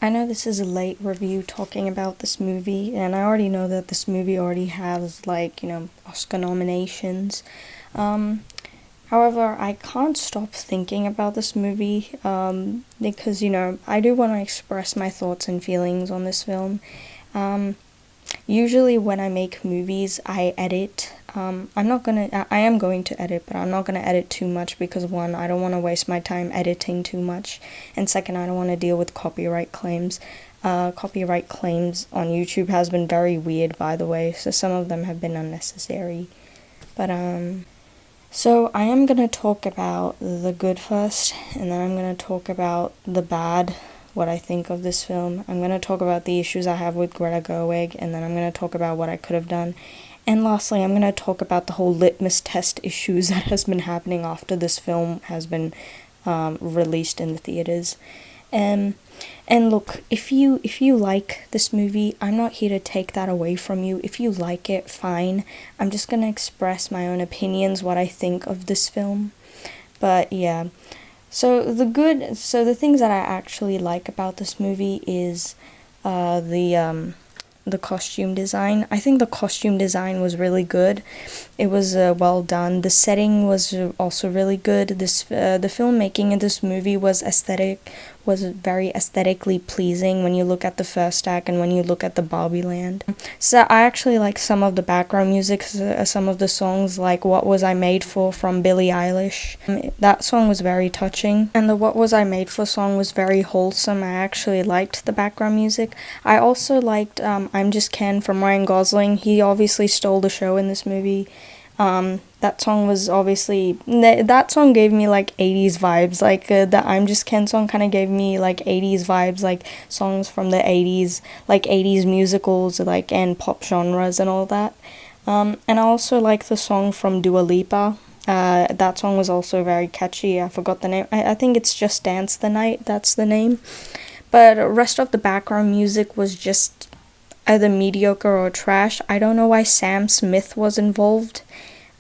I know this is a late review talking about this movie, and I already know that this movie already has, Oscar nominations. Um, However, I can't stop thinking about this movie, because, I do want to express my thoughts and feelings on this film. Um, Usually when I make movies, I edit. I am going to edit, but I'm not gonna edit too much because one, I don't want to waste my time editing too much, and second, I don't want to deal with copyright claims. Copyright claims on YouTube has been very weird, by the way, so some of them have been unnecessary. But, so I am gonna talk about the good first, and then I'm gonna talk about the bad, what I think of this film. I'm gonna talk about the issues I have with Greta Gerwig, and then I'm gonna talk about what I could have done. And lastly, I'm gonna talk about the whole litmus test issues that has been happening after this film has been released in the theaters. Um, and look, if you like this movie, I'm not here to take that away from you. If you like it, fine. I'm just gonna express my own opinions, what I think of this film. But yeah. So the things that I actually like about this movie is the costume design. I think the costume design was really good. It was well done. The setting was also really good. The filmmaking in this movie was very aesthetically pleasing when you look at the first act and when you look at the Barbie land. So I actually like some of the background music, some of the songs like "What Was I Made For" from Billie Eilish. That song was very touching, and the "What Was I Made For" song was very wholesome. I actually liked the background music. I also liked "I'm Just Ken" from Ryan Gosling. He obviously stole the show in this movie. That song was obviously, that song gave me like 80s vibes, like the "I'm Just Ken" song kind of gave me like 80s vibes, like songs from the 80s, like 80s musicals, like, and pop genres and all that. And I also like the song from Dua Lipa. That song was also very catchy. I forgot the name. I think it's Just Dance the Night, that's the name. But the rest of the background music was just either mediocre or trash. I don't know why Sam Smith was involved,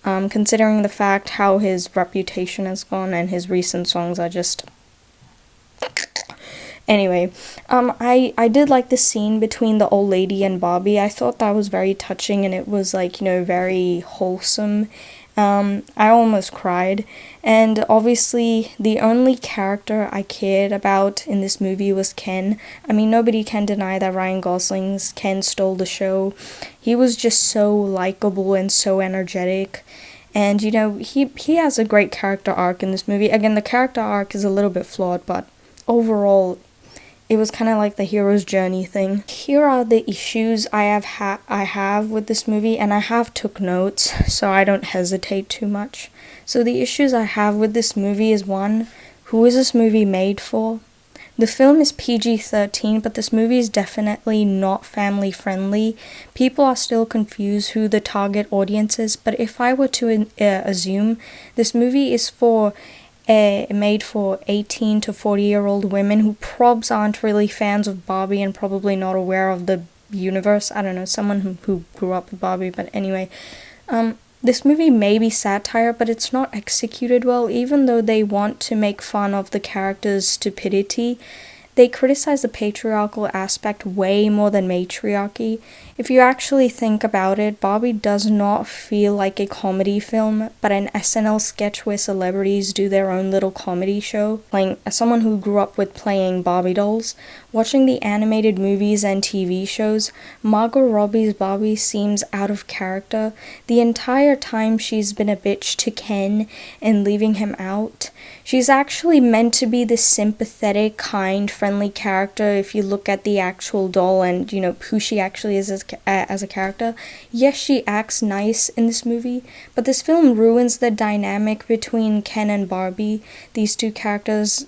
considering the fact how his reputation has gone and his recent songs are just. Anyway, I did like the scene between the old lady and Bobby. I thought that was very touching and it was like, very wholesome. I almost cried. And obviously, the only character I cared about in this movie was Ken. I mean, nobody can deny that Ryan Gosling's Ken stole the show. He was just so likable and so energetic. And, he has a great character arc in this movie. Again, the character arc is a little bit flawed, but overall, it was kind of like the hero's journey thing. Here are the issues I have with this movie, and I have took notes so I don't hesitate too much. So the issues I have with this movie is one, who is this movie made for? The film is PG-13, but this movie is definitely not family friendly. People are still confused who the target audience is, but if I were to assume this movie is made for 18 to 40-year-old women who probs aren't really fans of Barbie and probably not aware of the universe. I don't know, someone who grew up with Barbie, but anyway. This movie may be satire, but it's not executed well. Even though they want to make fun of the characters' stupidity, they criticize the patriarchal aspect way more than matriarchy. If you actually think about it, Barbie does not feel like a comedy film, but an SNL sketch where celebrities do their own little comedy show. As someone who grew up with playing Barbie dolls, watching the animated movies and TV shows, Margot Robbie's Barbie seems out of character. The entire time she's been a bitch to Ken and leaving him out. She's actually meant to be this sympathetic, kind, friendly character if you look at the actual doll and, who she actually is as a character. Yes, she acts nice in this movie, but this film ruins the dynamic between Ken and Barbie. These two characters,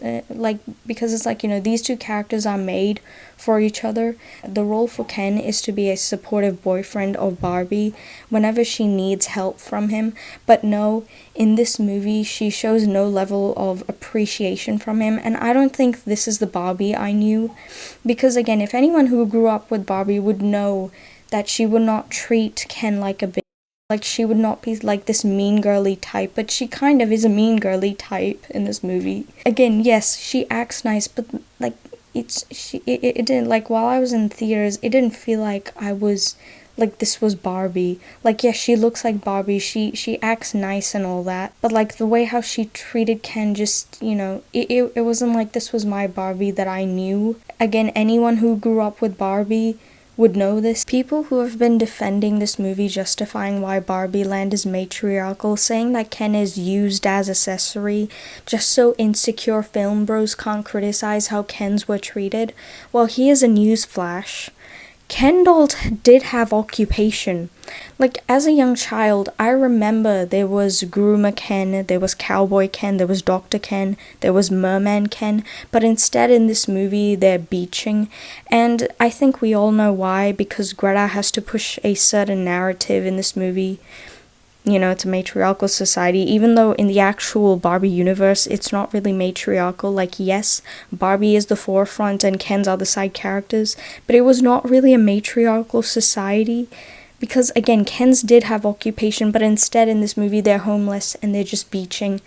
because it's like, these two characters are made for each other. The role for Ken is to be a supportive boyfriend of Barbie whenever she needs help from him, but no, in this movie she shows no level of appreciation from him, and I don't think this is the Barbie I knew, because again, if anyone who grew up with Barbie would know that she would not treat Ken like a bitch. Like, she would not be like this mean girly type, but she kind of is a mean girly type in this movie. Again, yes, she acts nice, but it didn't, like, while I was in theaters, it didn't feel like I was, like, this was Barbie. Like, yeah, she looks like Barbie, she acts nice and all that, but like the way how she treated Ken, just, it wasn't like this was my Barbie that I knew. Again, anyone who grew up with Barbie would know this. People who have been defending this movie, justifying why Barbie Land is matriarchal, saying that Ken is used as accessory just so insecure film bros can't criticize how Kens were treated. Well, here's a newsflash. Ken dolls did have occupation. Like, as a young child, I remember there was Groomer Ken, there was Cowboy Ken, there was Dr. Ken, there was Merman Ken, but instead in this movie they're beaching. And I think we all know why, because Greta has to push a certain narrative in this movie. It's a matriarchal society, even though in the actual Barbie universe, it's not really matriarchal. Like, yes, Barbie is the forefront and Ken's are the side characters, but it was not really a matriarchal society, because, again, Ken's did have occupation, but instead in this movie, they're homeless and they're just beaching.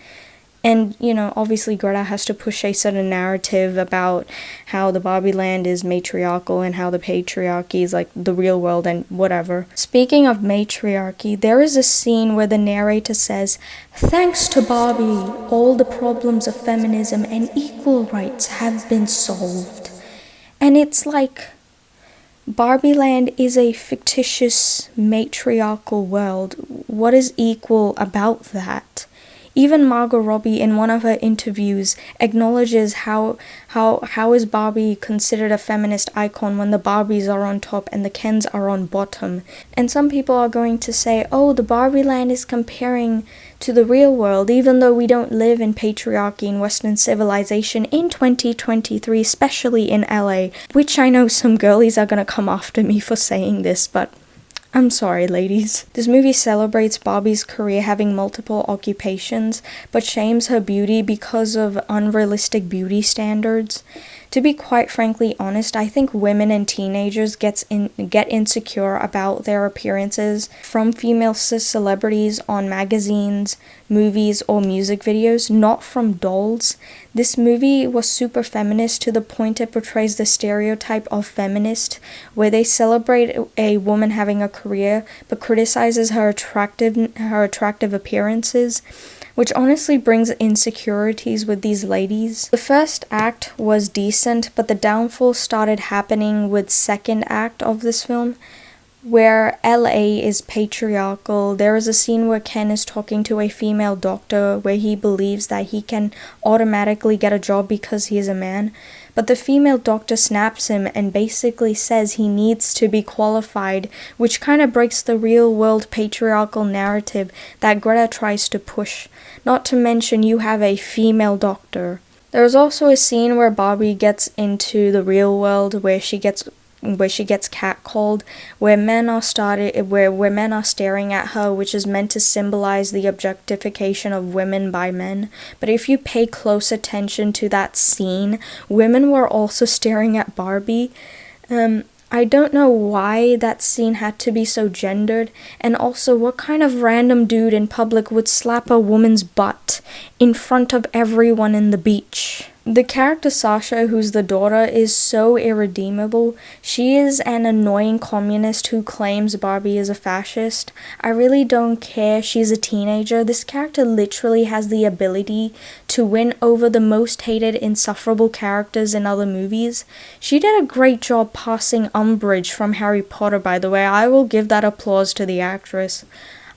And, obviously Greta has to push a certain narrative about how the Barbie land is matriarchal and how the patriarchy is like the real world and whatever. Speaking of matriarchy, there is a scene where the narrator says, "Thanks to Barbie, all the problems of feminism and equal rights have been solved." And it's like, Barbie Land is a fictitious matriarchal world. What is equal about that? Even Margot Robbie, in one of her interviews, acknowledges how is Barbie considered a feminist icon when the Barbies are on top and the Kens are on bottom. And some people are going to say, oh, the Barbie land is comparing to the real world, even though we don't live in patriarchy and Western civilization in 2023, especially in LA, which I know some girlies are gonna come after me for saying this, but I'm sorry, ladies. This movie celebrates Barbie's career having multiple occupations, but shames her beauty because of unrealistic beauty standards. To be quite frankly honest, I think women and teenagers get insecure about their appearances from female cis celebrities on magazines, movies, or music videos, not from dolls. This movie was super feminist to the point it portrays the stereotype of feminist, where they celebrate a woman having a career, but criticizes her attractive appearances, which honestly brings insecurities with these ladies. The first act was decent, but the downfall started happening with second act of this film, where LA is patriarchal. There is a scene where Ken is talking to a female doctor where he believes that he can automatically get a job because he is a man, but the female doctor snaps him and basically says he needs to be qualified, which kind of breaks the real-world patriarchal narrative that Greta tries to push. Not to mention you have a female doctor. There is also a scene where Barbie gets into the real world where she gets catcalled, where men are staring at her, which is meant to symbolize the objectification of women by men. But if you pay close attention to that scene, women were also staring at Barbie. I don't know why that scene had to be so gendered, and also what kind of random dude in public would slap a woman's butt in front of everyone in the beach. The character Sasha, who's the daughter, is so irredeemable. She is an annoying communist who claims Barbie is a fascist. I really don't care. She's a teenager. This character literally has the ability to win over the most hated, insufferable characters in other movies. She did a great job passing Umbridge from Harry Potter, by the way. I will give that applause to the actress.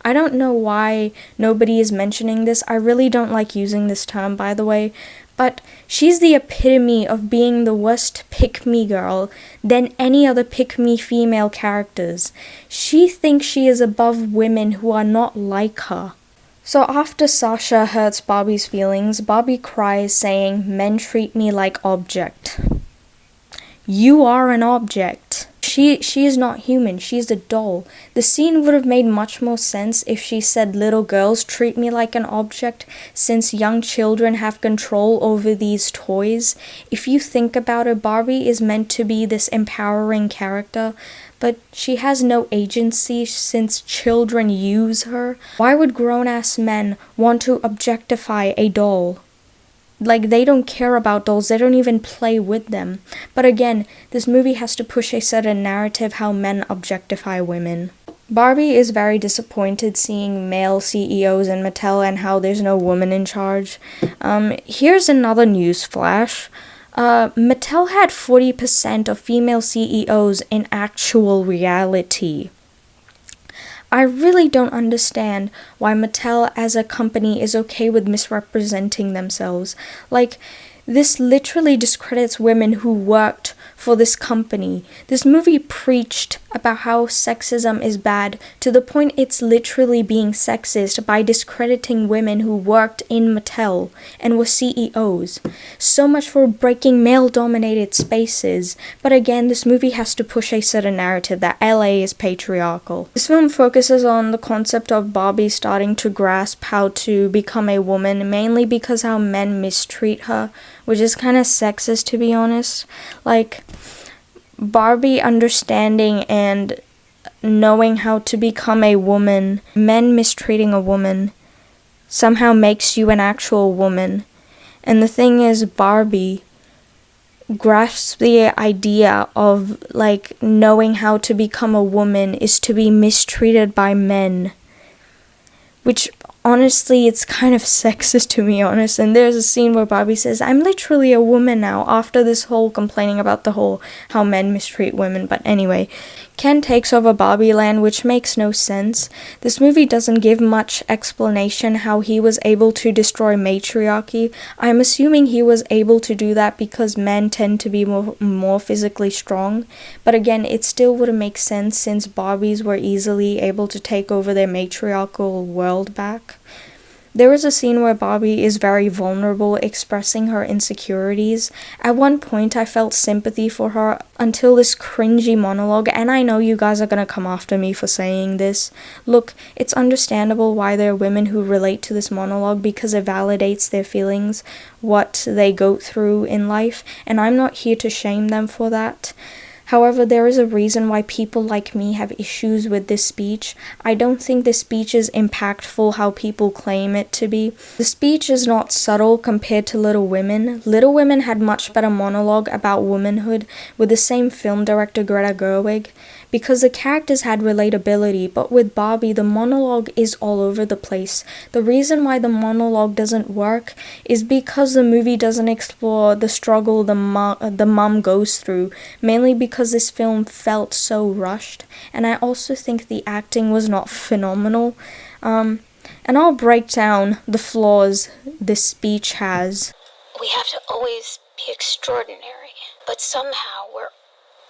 I don't know why nobody is mentioning this. I really don't like using this term, by the way. But she's the epitome of being the worst pick-me girl than any other pick-me female characters. She thinks she is above women who are not like her. So after Sasha hurts Barbie's feelings, Barbie cries saying, "Men treat me like object." You are an object. She is not human, she's a doll. The scene would have made much more sense if she said, "Little girls treat me like an object," since young children have control over these toys. If you think about it, Barbie is meant to be this empowering character, but she has no agency since children use her. Why would grown-ass men want to objectify a doll? Like, they don't care about dolls, they don't even play with them. But again, this movie has to push a certain narrative how men objectify women. Barbie is very disappointed seeing male CEOs in Mattel and how there's no woman in charge. Here's another news flash. Mattel had 40% of female CEOs in actual reality. I really don't understand why Mattel as a company is okay with misrepresenting themselves. Like, this literally discredits women who worked for this company. This movie preached about how sexism is bad to the point it's literally being sexist by discrediting women who worked in Mattel and were CEOs. So much for breaking male-dominated spaces. But again, this movie has to push a certain narrative that LA is patriarchal. This film focuses on the concept of Barbie starting to grasp how to become a woman, mainly because how men mistreat her, which is kind of sexist, to be honest. Like, Barbie understanding and knowing how to become a woman, men mistreating a woman, somehow makes you an actual woman. And the thing is, Barbie grasps the idea of, like, knowing how to become a woman is to be mistreated by men. Which, honestly, it's kind of sexist, to be honest. And there's a scene where Barbie says, I'm literally a woman now, after this whole complaining about the whole how men mistreat women. But anyway, Ken takes over Barbie Land, which makes no sense. This movie doesn't give much explanation how he was able to destroy matriarchy. I'm assuming he was able to do that because men tend to be more physically strong. But again, it still wouldn't make sense since Barbies were easily able to take over their matriarchal world back. There is a scene where Barbie is very vulnerable, expressing her insecurities. At one point, I felt sympathy for her until this cringy monologue, and I know you guys are gonna come after me for saying this. Look, it's understandable why there are women who relate to this monologue because it validates their feelings, what they go through in life, and I'm not here to shame them for that. However, there is a reason why people like me have issues with this speech. I don't think this speech is impactful how people claim it to be. The speech is not subtle compared to Little Women. Little Women had much better monologue about womanhood with the same film director Greta Gerwig, because the characters had relatability, but with Barbie, the monologue is all over the place. The reason why the monologue doesn't work is because the movie doesn't explore the struggle the mom goes through, mainly because this film felt so rushed, and I also think the acting was not phenomenal. And I'll break down the flaws this speech has. We have to always be extraordinary, but somehow we're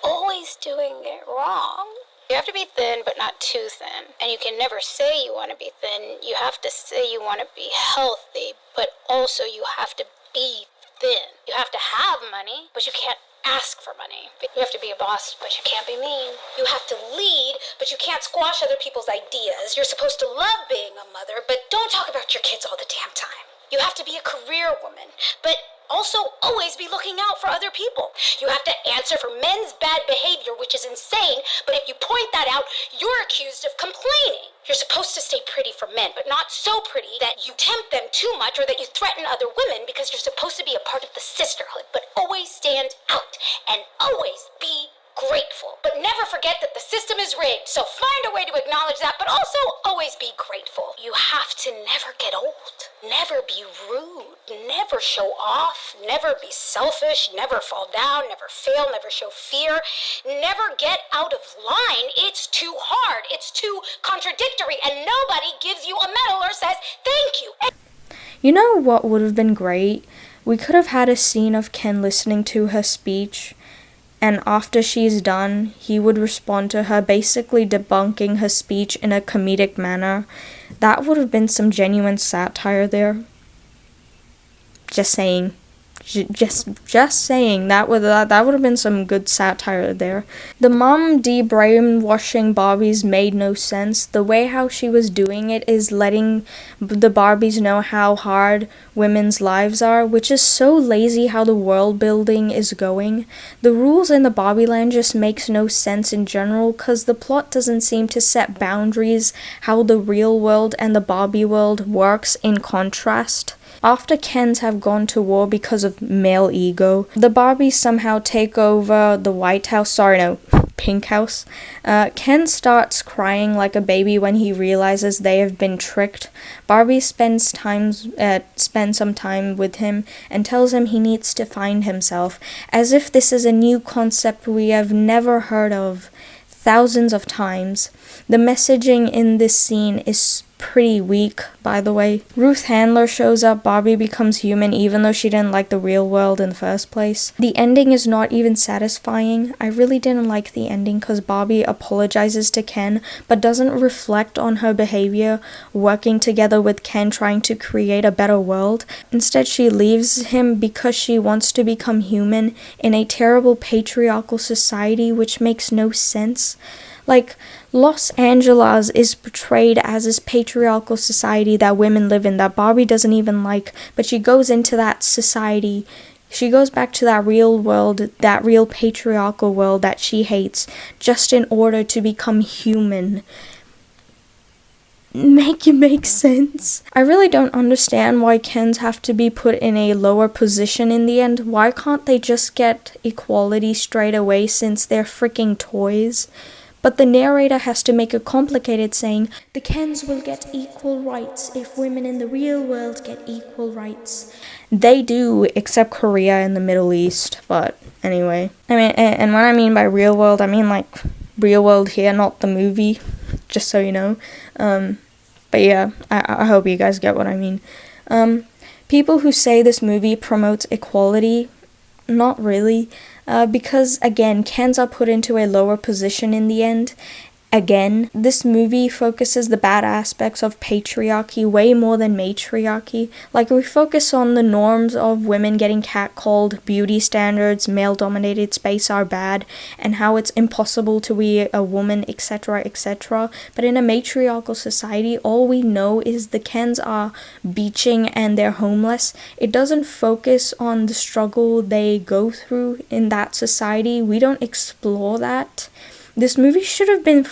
always doing it wrong. You have to be thin, but not too thin. And you can never say you want to be thin. You have to say you want to be healthy, but also you have to be thin. You have to have money, but you can't ask for money. You have to be a boss, but you can't be mean. You have to lead, but you can't squash other people's ideas. You're supposed to love being a mother, but don't talk about your kids all the damn time. You have to be a career woman, but also always be looking out for other people. You have to answer for men's bad behavior, which is insane, but if you point that out, you're accused of complaining. You're supposed to stay pretty for men, but not so pretty that you tempt them too much or that you threaten other women, because you're supposed to be a part of the sisterhood, but always stand out and always be grateful. But never forget that the system is rigged, so find a way to acknowledge that, but also always be grateful. You have to never get old, never be rude, never show off, never be selfish, never fall down, never fail, never show fear, never get out of line. It's too hard, it's too contradictory, and nobody gives you a medal or says thank you. You know what would have been great? We could have had a scene of Ken listening to her speech, and after she's done, he would respond to her, basically debunking her speech in a comedic manner. That would have been some genuine satire there. Just saying. Just saying, that would have been some good satire there. The mom de-brainwashing Barbies made no sense. The way how she was doing it is letting the Barbies know how hard women's lives are, which is so lazy how the world building is going. The rules in the Barbie land just makes no sense in general, cause the plot doesn't seem to set boundaries how the real world and the Barbie world works in contrast. After Kens have gone to war because of male ego, the Barbies somehow take over the White House. Sorry, no, Pink House. Ken starts crying like a baby when he realizes they have been tricked. Barbie spends some time with him and tells him he needs to find himself, as if this is a new concept we have never heard of thousands of times. The messaging in this scene is pretty weak, by the way. Ruth Handler shows up, Barbie becomes human even though she didn't like the real world in the first place. The ending is not even satisfying. I really didn't like the ending because Barbie apologizes to Ken but doesn't reflect on her behavior working together with Ken trying to create a better world. Instead, she leaves him because she wants to become human in a terrible patriarchal society which makes no sense. Like, Los Angeles is portrayed as this patriarchal society that women live in that Barbie doesn't even like, but she goes into that society. She goes back to that real world, that real patriarchal world that she hates, just in order to become human. Make it make sense. I really don't understand why Kens have to be put in a lower position in the end. Why can't they just get equality straight away since they're freaking toys? But the narrator has to make it complicated, saying, the Kens will get equal rights if women in the real world get equal rights. They do, except Korea and the Middle East, but anyway. I mean, and what I mean by real world, I mean like real world here, not the movie, just so you know. But yeah, I hope you guys get what I mean. People who say this movie promotes equality, not really. Because, again, Kens are put into a lower position in the end. Again, this movie focuses the bad aspects of patriarchy way more than matriarchy. Like, we focus on the norms of women getting catcalled, beauty standards, male-dominated space are bad, and how it's impossible to be a woman, etc., etc. But in a matriarchal society, all we know is the Kens are beaching and they're homeless. It doesn't focus on the struggle they go through in that society. We don't explore that. This movie should have been,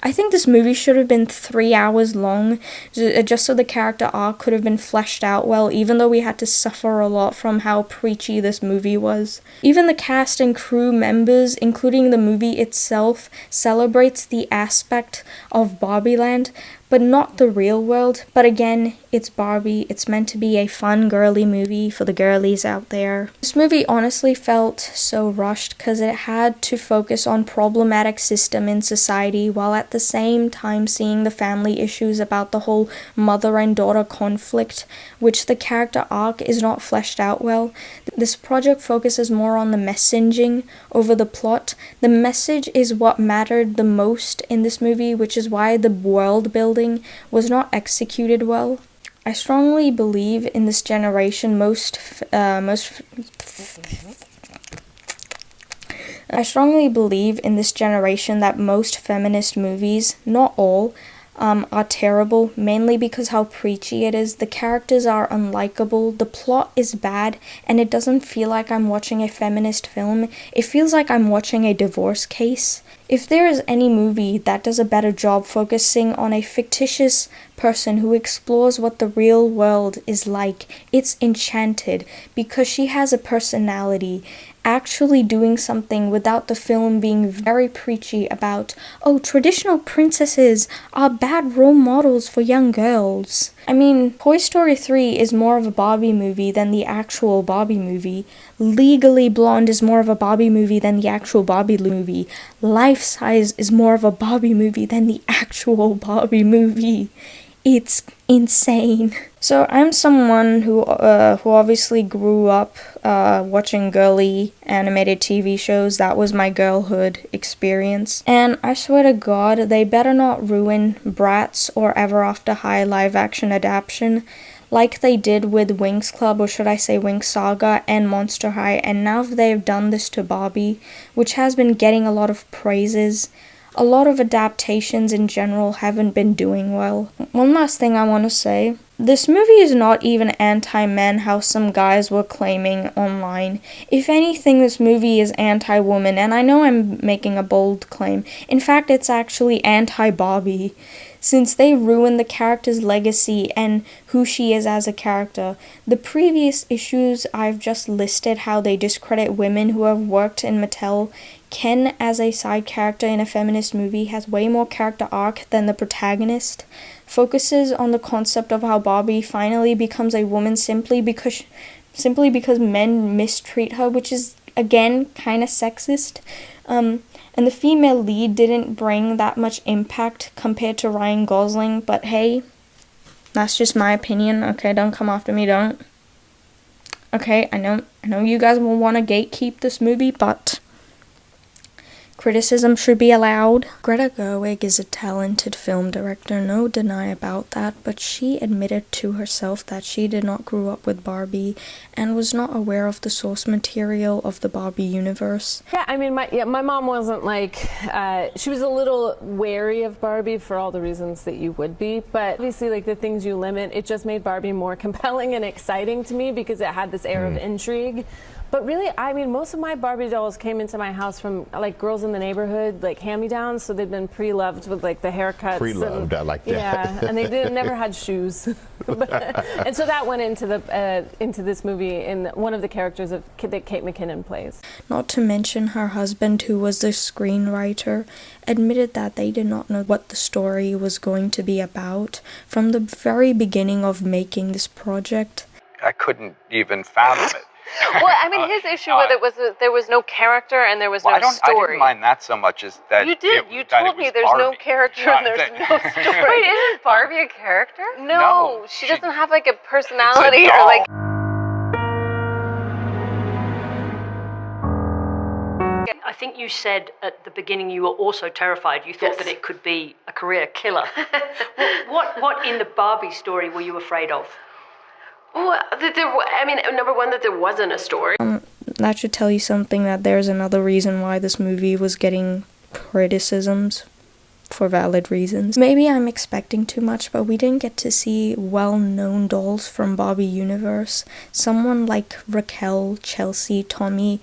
I think this movie should have been 3 hours long, just so the character arc could have been fleshed out well, even though we had to suffer a lot from how preachy this movie was. Even the cast and crew members, including the movie itself, celebrates the aspect of Barbieland, but not the real world. But again, it's Barbie. It's meant to be a fun, girly movie for the girlies out there. This movie honestly felt so rushed because it had to focus on problematic system in society while at the same time seeing the family issues about the whole mother and daughter conflict, which the character arc is not fleshed out well. This project focuses more on the messaging over the plot. The message is what mattered the most in this movie, which is why the world building was not executed well. I strongly believe in this generation that most feminist movies, not all, are terrible, mainly because how preachy it is. The characters are unlikable, the plot is bad, and it doesn't feel like I'm watching a feminist film. It feels like I'm watching a divorce case. If there is any movie that does a better job focusing on a fictitious person who explores what the real world is like, it's Enchanted, because she has a personality, actually doing something without the film being very preachy about, oh, traditional princesses are bad role models for young girls. I mean, Toy Story 3 is more of a Barbie movie than the actual Barbie movie. Legally Blonde is more of a Barbie movie than the actual Barbie movie. Life Size is more of a Barbie movie than the actual Barbie movie. It's insane. So I'm someone who obviously grew up watching girly animated TV shows. That was my girlhood experience. And I swear to God, they better not ruin Bratz or Ever After High live action adaptation like they did with Winx Club, or should I say Winx Saga and Monster High. And now they've done this to Barbie, which has been getting a lot of praises. A lot of adaptations in general haven't been doing well. One last thing I want to say This movie is not even anti-men, how some guys were claiming online. If anything, this movie is anti-woman, and I know I'm making a bold claim. In fact, it's actually anti-Barbie, since they ruined the character's legacy and who she is as a character. The previous issues I've just listed how they discredit women who have worked in Mattel. Ken, as a side character in a feminist movie, has way more character arc than the protagonist. Focuses on the concept of how Barbie finally becomes a woman simply because men mistreat her, which is again kind of sexist. And the female lead didn't bring that much impact compared to Ryan Gosling, but hey, that's just my opinion. Okay, don't come after me, don't. Okay, I know you guys will want to gatekeep this movie, but criticism should be allowed. Greta Gerwig is a talented film director, no deny about that, but she admitted to herself that she did not grow up with Barbie and was not aware of the source material of the Barbie universe. Yeah, I mean, my mom wasn't like, she was a little wary of Barbie for all the reasons that you would be, but obviously, like, the things you limit, it just made Barbie more compelling and exciting to me because it had this air of intrigue. But really, I mean, most of my Barbie dolls came into my house from, like, girls in the neighborhood, like, hand-me-downs, so they'd been pre-loved with, like, the haircuts. Pre-loved, I like that. Yeah, and they never had shoes. And so that went into this movie in one of the characters that Kate McKinnon plays. Not to mention her husband, who was the screenwriter, admitted that they did not know what the story was going to be about from the very beginning of making this project. I couldn't even fathom it. Well, I mean, his issue with it was that there was no character and there was no story. I didn't mind that so much as that. You did. You told me there's no character and there's no story. Wait, isn't Barbie a character? No, she doesn't have like a personality or like. I think you said at the beginning you were also terrified. You thought that it could be a career killer. What in the Barbie story were you afraid of? Well, I mean, number one, that there wasn't a story. That should tell you something, that there's another reason why this movie was getting criticisms for valid reasons. Maybe I'm expecting too much, but we didn't get to see well-known dolls from Barbie universe. Someone like Raquel, Chelsea, Tommy.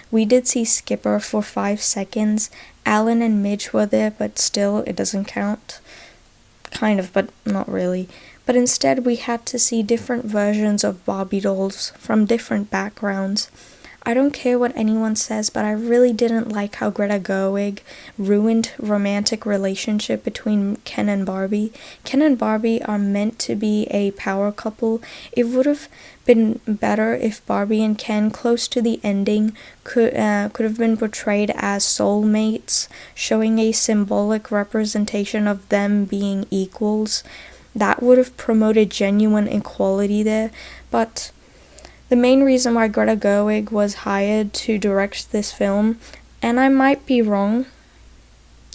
We did see Skipper for 5 seconds. Alan and Midge were there, but still, it doesn't count. Kind of, but not really. But instead we had to see different versions of Barbie dolls from different backgrounds. I don't care what anyone says, but I really didn't like how Greta Gerwig ruined romantic relationship between Ken and Barbie. Ken and Barbie are meant to be a power couple. It would have been better if Barbie and Ken, close to the ending, could have been portrayed as soulmates, showing a symbolic representation of them being equals. That would have promoted genuine equality there, but the main reason why Greta Gerwig was hired to direct this film, and I might be wrong,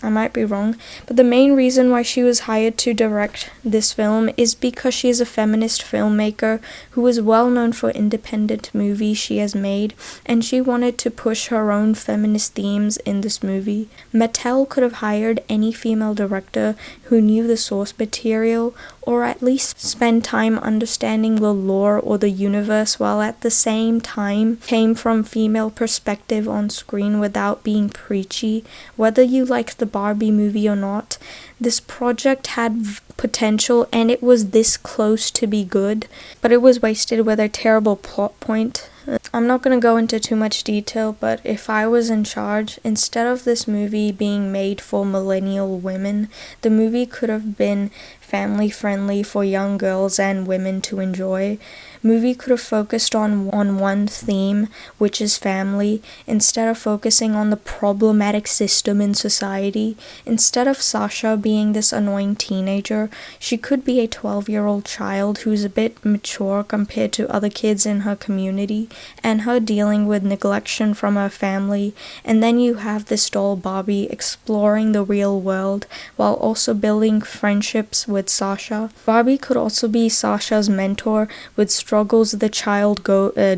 but the main reason why she was hired to direct this film is because she is a feminist filmmaker who is well known for independent movies she has made, and she wanted to push her own feminist themes in this movie. Mattel could have hired any female director who knew the source material, or at least spend time understanding the lore or the universe, while at the same time came from female perspective on screen without being preachy. Whether you like the Barbie movie or not, this project had potential and it was this close to be good, but it was wasted with a terrible plot point. I'm not going to go into too much detail, but if I was in charge, instead of this movie being made for millennial women, the movie could have been family friendly for young girls and women to enjoy. Movie could have focused on one theme, which is family, instead of focusing on the problematic system in society. Instead of Sasha being this annoying teenager, she could be a 12-year-old child who's a bit mature compared to other kids in her community, and her dealing with neglection from her family. And then you have this doll Barbie exploring the real world while also building friendships with with Sasha. Barbie could also be Sasha's mentor with struggles the child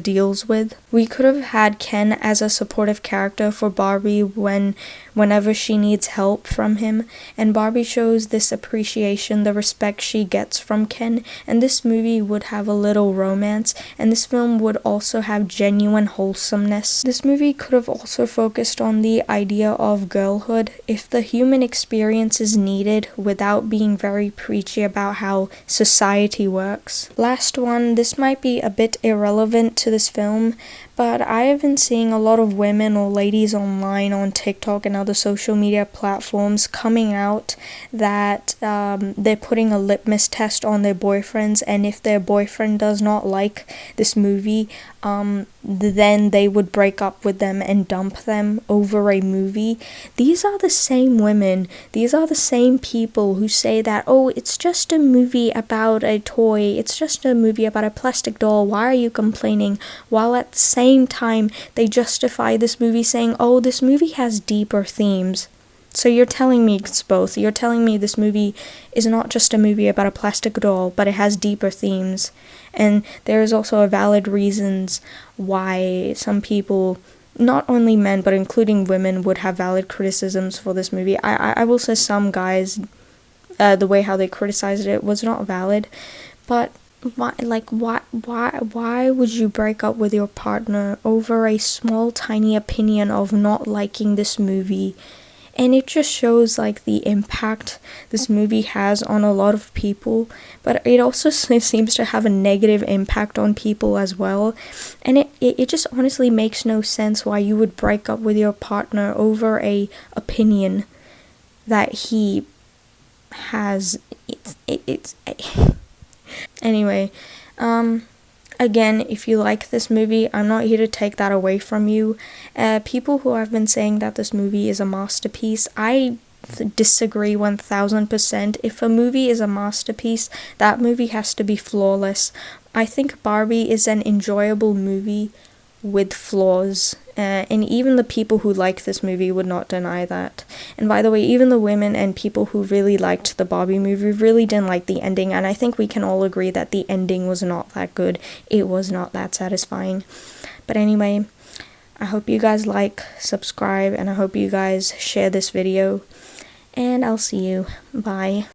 deals with. We could have had Ken as a supportive character for Barbie whenever she needs help from him, and Barbie shows this appreciation, the respect she gets from Ken, and this movie would have a little romance, and this film would also have genuine wholesomeness. This movie could have also focused on the idea of girlhood, if the human experience is needed, without being very preachy about how society works. Last one, this might be a bit irrelevant to this film, but I have been seeing a lot of women or ladies online on TikTok and other social media platforms coming out that they're putting a litmus test on their boyfriends, and if their boyfriend does not like this movie, then they would break up with them and dump them over a movie. These are the same women, these are the same people who say that, oh, it's just a movie about a toy, it's just a movie about a plastic doll, why are you complaining? While at the same time, they justify this movie saying, oh, this movie has deeper themes. So you're telling me it's both. You're telling me this movie is not just a movie about a plastic doll, but it has deeper themes. And there is also a valid reasons why some people, not only men, but including women, would have valid criticisms for this movie. I will say some guys, the way how they criticized it was not valid, but why would you break up with your partner over a small tiny opinion of not liking this movie? And it just shows like the impact this movie has on a lot of people, but it also seems to have a negative impact on people as well. And it just honestly makes no sense why you would break up with your partner over a opinion that he has. Anyway, again, if you like this movie, I'm not here to take that away from you. People who have been saying that this movie is a masterpiece, I disagree 1000%. If a movie is a masterpiece, that movie has to be flawless. I think Barbie is an enjoyable movie with flaws, and even the people who like this movie would not deny that. And by the way, even the women and people who really liked the Barbie movie really didn't like the ending, and I think we can all agree that the ending was not that good. It was not that satisfying. But anyway, I hope you guys like, subscribe, and I hope you guys share this video, and I'll see you. Bye.